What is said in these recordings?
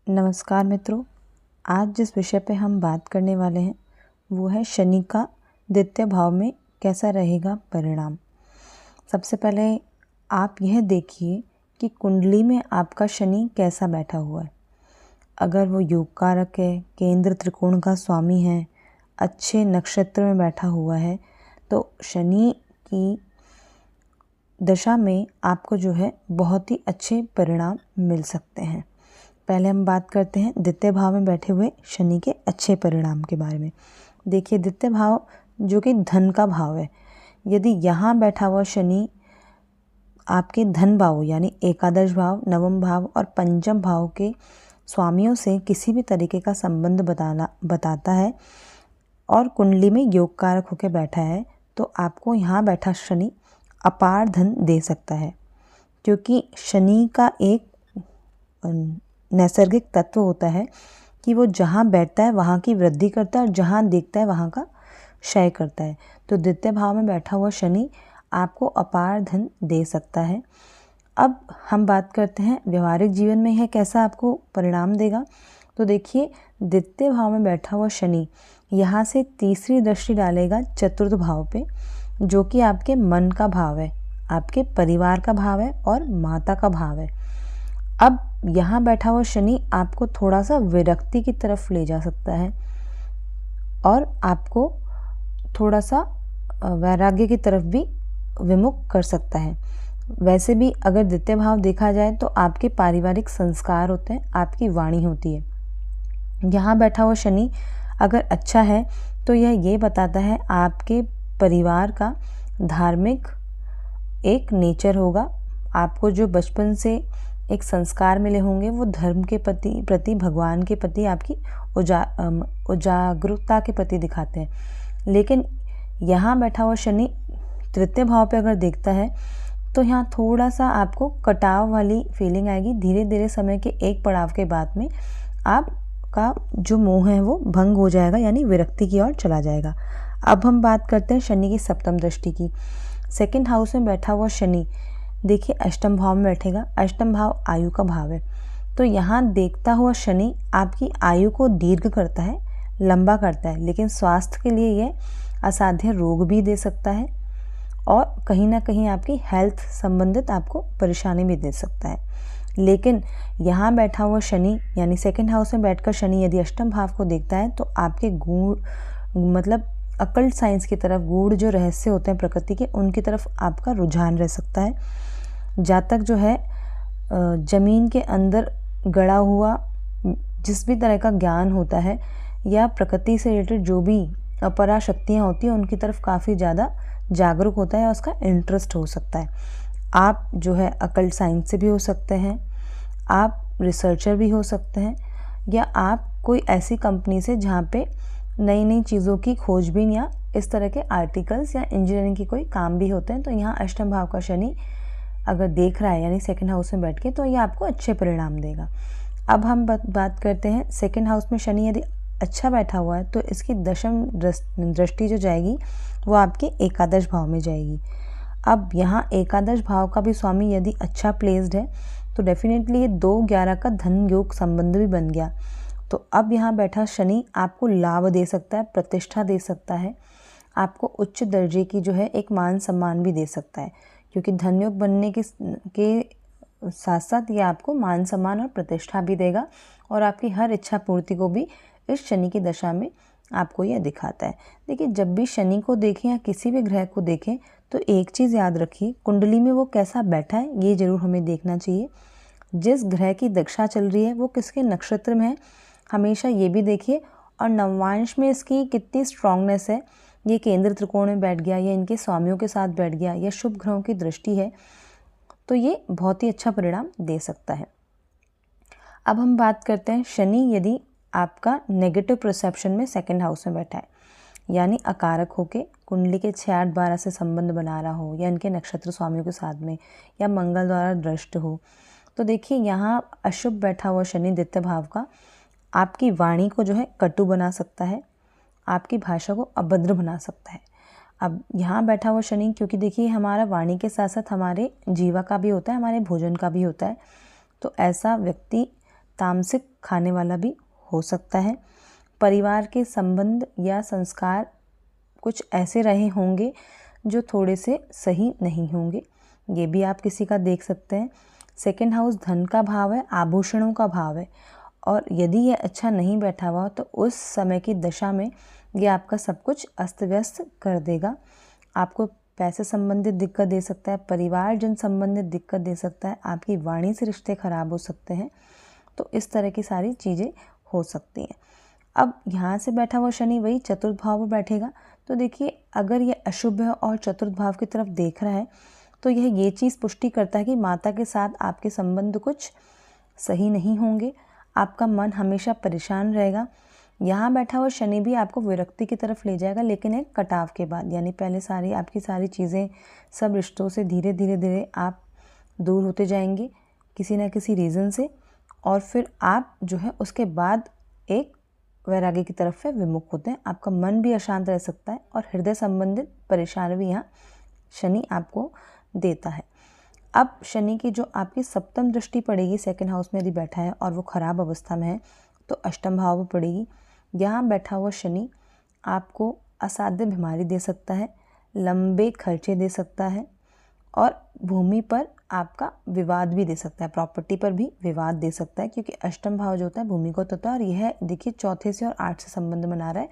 नमस्कार मित्रों, आज जिस विषय पे हम बात करने वाले हैं वो है शनि का द्वितीय भाव में कैसा रहेगा परिणाम। सबसे पहले आप यह देखिए कि कुंडली में आपका शनि कैसा बैठा हुआ है। अगर वो योग कारक है, केंद्र त्रिकोण का स्वामी है, अच्छे नक्षत्र में बैठा हुआ है, तो शनि की दशा में आपको जो है बहुत ही अच्छे परिणाम मिल सकते हैं। पहले हम बात करते हैं द्वितीय भाव में बैठे हुए शनि के अच्छे परिणाम के बारे में। देखिए, द्वितीय भाव जो कि धन का भाव है, यदि यहाँ बैठा हुआ शनि आपके धन भाव यानी एकादश भाव, नवम भाव और पंचम भाव के स्वामियों से किसी भी तरीके का संबंध बताता है और कुंडली में योग कारक होकर बैठा है, तो आपको यहाँ बैठा शनि अपार धन दे सकता है। क्योंकि शनि का एक नैसर्गिक तत्व होता है कि वो जहाँ बैठता है वहाँ की वृद्धि करता है और जहाँ देखता है वहाँ का क्षय करता है। तो द्वितीय भाव में बैठा हुआ शनि आपको अपार धन दे सकता है। अब हम बात करते हैं व्यवहारिक जीवन में यह कैसा आपको परिणाम देगा। तो देखिए, द्वितीय भाव में बैठा हुआ शनि यहाँ से तीसरी दृष्टि डालेगा चतुर्थ भाव पे, जो कि आपके मन का भाव है, आपके परिवार का भाव है और माता का भाव है। अब यहाँ बैठा हुआ शनि आपको थोड़ा सा विरक्ति की तरफ ले जा सकता है और आपको थोड़ा सा वैराग्य की तरफ भी विमुख कर सकता है। वैसे भी अगर द्वितीय भाव देखा जाए तो आपके पारिवारिक संस्कार होते हैं, आपकी वाणी होती है। यहाँ बैठा हुआ शनि अगर अच्छा है तो यह ये बताता है आपके परिवार का धार्मिक एक नेचर होगा। आपको जो बचपन से एक संस्कार मिले होंगे वो धर्म के प्रति भगवान के प्रति आपकी उजागरूकता के प्रति दिखाते हैं। लेकिन यहाँ बैठा हुआ शनि तृतीय भाव पे अगर देखता है तो यहाँ थोड़ा सा आपको कटाव वाली फीलिंग आएगी। धीरे धीरे समय के एक पड़ाव के बाद में आपका जो मोह है वो भंग हो जाएगा, यानी विरक्ति की ओर चला जाएगा। अब हम बात करते हैं शनि की सप्तम दृष्टि की। सेकंड हाउस में बैठा हुआ शनि देखिए अष्टम भाव में बैठेगा। अष्टम भाव आयु का भाव है, तो यहाँ देखता हुआ शनि आपकी आयु को दीर्घ करता है, लंबा करता है, लेकिन स्वास्थ्य के लिए यह असाध्य रोग भी दे सकता है और कहीं ना कहीं आपकी हेल्थ संबंधित आपको परेशानी भी दे सकता है। लेकिन यहाँ बैठा हुआ शनि यानी सेकंड हाउस में बैठकर शनि यदि अष्टम भाव को देखता है तो आपके गुण मतलब अकल्ट साइंस की तरफ, गूढ़ जो रहस्य होते हैं प्रकृति के, उनकी तरफ आपका रुझान रह सकता है। जातक जो है जमीन के अंदर गड़ा हुआ जिस भी तरह का ज्ञान होता है या प्रकृति से रिलेटेड जो भी अपरा शक्तियाँ होती हैं उनकी तरफ काफ़ी ज़्यादा जागरूक होता है और उसका इंटरेस्ट हो सकता है। आप जो है अकल्ट साइंस से भी हो सकते हैं, आप रिसर्चर भी हो सकते हैं, या आप कोई ऐसी कंपनी से जहाँ पे नई नई चीज़ों की खोजबीन या इस तरह के आर्टिकल्स या इंजीनियरिंग की कोई काम भी होते हैं। तो यहाँ अष्टम भाव का शनि अगर देख रहा है यानी सेकंड हाउस में बैठ के, तो ये आपको अच्छे परिणाम देगा। अब हम बात करते हैं सेकंड हाउस में शनि यदि अच्छा बैठा हुआ है तो इसकी दशम दृष्टि जो जाएगी वो आपके एकादश भाव में जाएगी। अब यहाँ एकादश भाव का भी स्वामी यदि अच्छा प्लेस्ड है तो डेफिनेटली ये 2-11 का धन योग संबंध भी बन गया। तो अब यहाँ बैठा शनि आपको लाभ दे सकता है, प्रतिष्ठा दे सकता है, आपको उच्च दर्जे की जो है एक मान सम्मान भी दे सकता है, क्योंकि धन योग बनने के साथ साथ ये आपको मान सम्मान और प्रतिष्ठा भी देगा और आपकी हर इच्छा पूर्ति को भी इस शनि की दशा में आपको यह दिखाता है। देखिए, जब भी शनि को देखें या किसी भी ग्रह को देखें तो एक चीज़ याद रखिए, कुंडली में वो कैसा बैठा है ये जरूर हमें देखना चाहिए। जिस ग्रह की दशा चल रही है वो किसके नक्षत्र में है हमेशा ये भी देखिए, और नवांश में इसकी कितनी स्ट्रांगनेस है, ये केंद्र त्रिकोण में बैठ गया या इनके स्वामियों के साथ बैठ गया या शुभ ग्रहों की दृष्टि है, तो ये बहुत ही अच्छा परिणाम दे सकता है। अब हम बात करते हैं शनि यदि आपका नेगेटिव परसेप्शन में सेकंड हाउस में बैठा है, यानी अकारक होके कुंडली के 6-8-12 से संबंध बना रहा हो या इनके नक्षत्र स्वामियों के साथ में या मंगल द्वारा दृष्ट हो, तो देखिए यहाँ अशुभ बैठा हुआ शनि द्वितीय भाव का आपकी वाणी को जो है कटु बना सकता है, आपकी भाषा को अभद्र बना सकता है। अब यहाँ बैठा हुआ शनि, क्योंकि देखिए हमारा वाणी के साथ साथ हमारे जीवा का भी होता है, हमारे भोजन का भी होता है, तो ऐसा व्यक्ति तामसिक खाने वाला भी हो सकता है। परिवार के संबंध या संस्कार कुछ ऐसे रहे होंगे जो थोड़े से सही नहीं होंगे, ये भी आप किसी का देख सकते हैं। सेकंड हाउस धन का भाव है, आभूषणों का भाव है, और यदि ये अच्छा नहीं बैठा हुआ तो उस समय की दशा में ये आपका सब कुछ अस्त व्यस्त कर देगा। आपको पैसे संबंधित दिक्कत दे सकता है, परिवार जन संबंधित दिक्कत दे सकता है, आपकी वाणी से रिश्ते खराब हो सकते हैं। तो इस तरह की सारी चीज़ें हो सकती हैं। अब यहाँ से बैठा हुआ शनि वही चतुर्थ भाव में बैठेगा, तो देखिए अगर ये अशुभ है और चतुर्थ भाव की तरफ देख रहा है तो यह ये चीज़ पुष्टि करता है कि माता के साथ आपके संबंध कुछ सही नहीं होंगे, आपका मन हमेशा परेशान रहेगा। यहाँ बैठा हुआ शनि भी आपको विरक्ति की तरफ ले जाएगा, लेकिन एक कटाव के बाद, यानी पहले आपकी सारी चीज़ें, सब रिश्तों से धीरे धीरे आप दूर होते जाएंगे किसी न किसी रीज़न से, और फिर आप जो है उसके बाद एक वैराग्य की तरफ से विमुख होते हैं। आपका मन भी अशांत रह सकता है और हृदय संबंधित परेशानी भी यहाँ शनि आपको देता है। अब शनि की जो आपकी सप्तम दृष्टि पड़ेगी सेकंड हाउस में यदि बैठा है और वो खराब अवस्था में है तो अष्टम भाव में पड़ेगी। यहाँ बैठा हुआ शनि आपको असाध्य बीमारी दे सकता है, लंबे खर्चे दे सकता है, और भूमि पर आपका विवाद भी दे सकता है, प्रॉपर्टी पर भी विवाद दे सकता है, क्योंकि अष्टम भाव जो होता है भूमि को होता है और यह देखिए चौथे से और 8 से संबंध बना रहा है।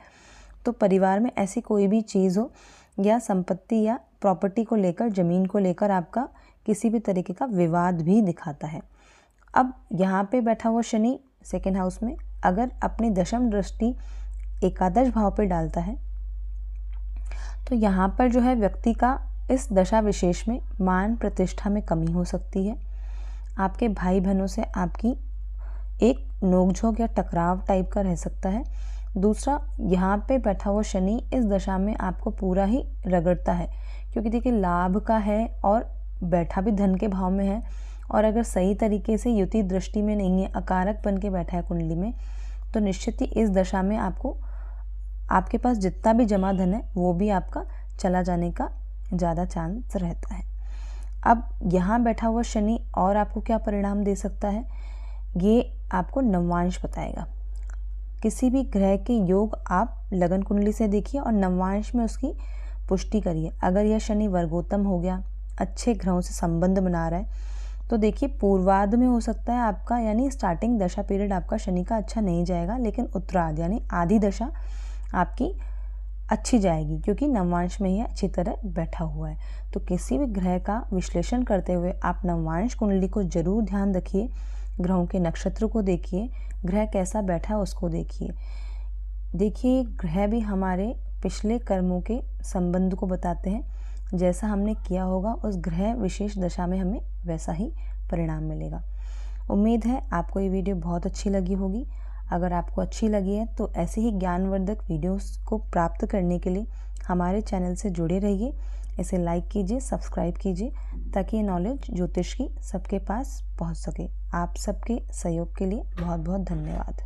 तो परिवार में ऐसी कोई भी चीज़ हो या संपत्ति या प्रॉपर्टी को लेकर, ज़मीन को लेकर आपका किसी भी तरीके का विवाद भी दिखाता है। अब यहाँ पे बैठा हुआ शनि सेकेंड हाउस में अगर अपनी दशम दृष्टि एकादश भाव पे डालता है तो यहाँ पर जो है व्यक्ति का इस दशा विशेष में मान प्रतिष्ठा में कमी हो सकती है। आपके भाई बहनों से आपकी एक नोकझोंक या टकराव टाइप का रह सकता है। दूसरा, यहाँ पे बैठा हुआ शनि इस दशा में आपको पूरा ही रगड़ता है, क्योंकि देखिए लाभ का है और बैठा भी धन के भाव में है, और अगर सही तरीके से युति दृष्टि में नहीं है, अकारक बन के बैठा है कुंडली में, तो निश्चित ही इस दशा में आपको आपके पास जितना भी जमा धन है वो भी आपका चला जाने का ज़्यादा चांस रहता है। अब यहाँ बैठा हुआ शनि और आपको क्या परिणाम दे सकता है, ये आपको नवांश बताएगा। किसी भी ग्रह के योग आप लगन कुंडली से देखिए और नवांश में उसकी पुष्टि करिए। अगर यह शनि वर्गोत्तम हो गया, अच्छे ग्रहों से संबंध बना रहा है, तो देखिए पूर्वार्ध में हो सकता है आपका, यानी स्टार्टिंग दशा पीरियड आपका शनि का अच्छा नहीं जाएगा, लेकिन उत्तरार्ध यानी आधी दशा आपकी अच्छी जाएगी, क्योंकि नवांश में यह अच्छी तरह बैठा हुआ है। तो किसी भी ग्रह का विश्लेषण करते हुए आप नवांश कुंडली को जरूर ध्यान रखिए, ग्रहों के नक्षत्र को देखिए, ग्रह कैसा बैठा है उसको देखिए। देखिए ग्रह भी हमारे पिछले कर्मों के संबंध को बताते हैं, जैसा हमने किया होगा उस ग्रह विशेष दशा में हमें वैसा ही परिणाम मिलेगा। उम्मीद है आपको ये वीडियो बहुत अच्छी लगी होगी। अगर आपको अच्छी लगी है तो ऐसे ही ज्ञानवर्धक वीडियोस को प्राप्त करने के लिए हमारे चैनल से जुड़े रहिए। इसे लाइक कीजिए, सब्सक्राइब कीजिए, ताकि ये नॉलेज ज्योतिष की सबके पास पहुंच सके। आप सबके सहयोग के लिए बहुत बहुत धन्यवाद।